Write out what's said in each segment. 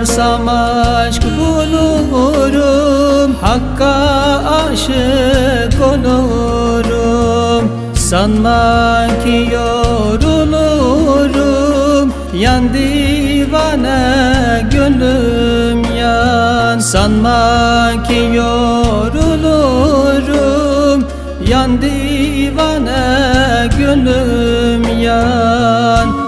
ararsam aşk bulurum, Hakka aşık olurum. Sanma ki yorulurum, yan divane gönlüm yan. Sanma ki yorulurum, yan divane gönlüm yan.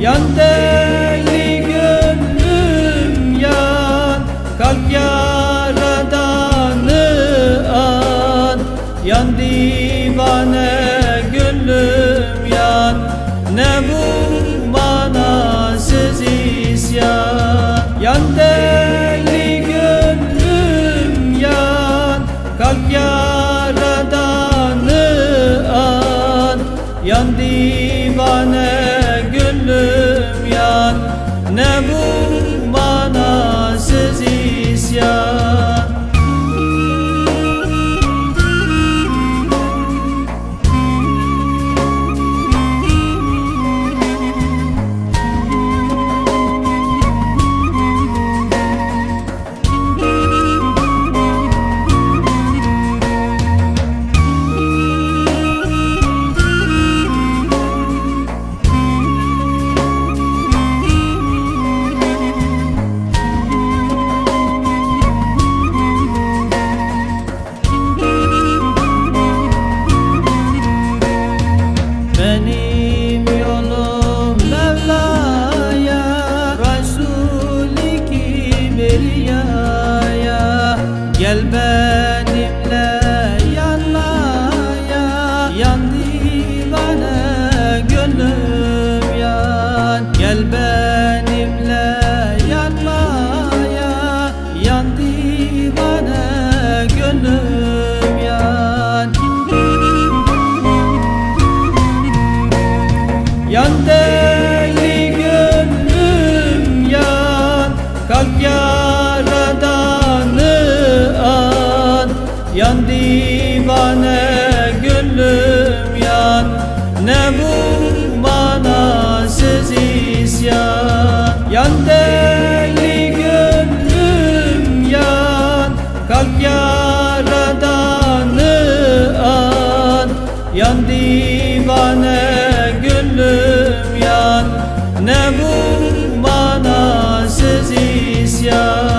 Yan deli gönlüm yan, kalk yaradanı an. Yan divane gönlüm yan, ne bu manasız isyan. Yan deli gönlüm yan, kalk yaradanı an. Yan divane gönlüm yan, ne bu manasız isyan. Benim yolum Mevla'ya, Resul-i Kibriya'ya. Gel benimle yanmaya, yan divane gönlüm yan. Gel benimle yanmaya, yan divane gönlüm yan. Yan deli gönlüm yan, kalk yaradanı an. Yan divane gönlüm yan, ne bu manasız isyan. Yan deli gönlüm yan, kalk yaradanı an. Yan divane gönlüm yan, ne bu manasız isyan.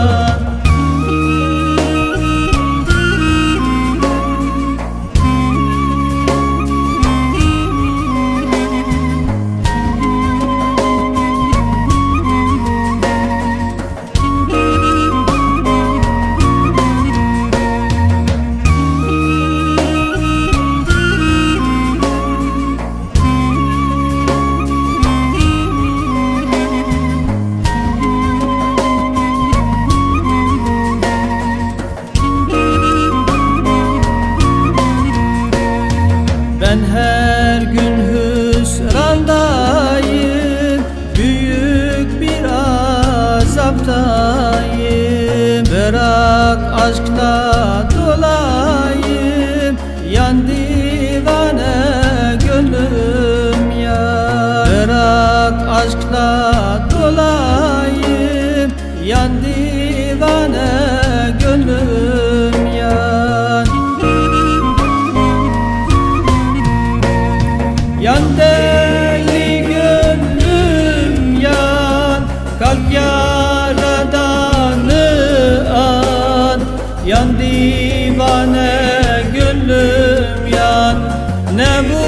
Ben her gün hüsrandayım, büyük bir azaptayım. Bırak aşkla dolayım, yan divane gönlüm yan. Bırak aşkla dolayım, yan divane gönlüm yan. Yan deli gönlüm yan, kalk yaradanı an. Yan divane gönlüm yan, ne bu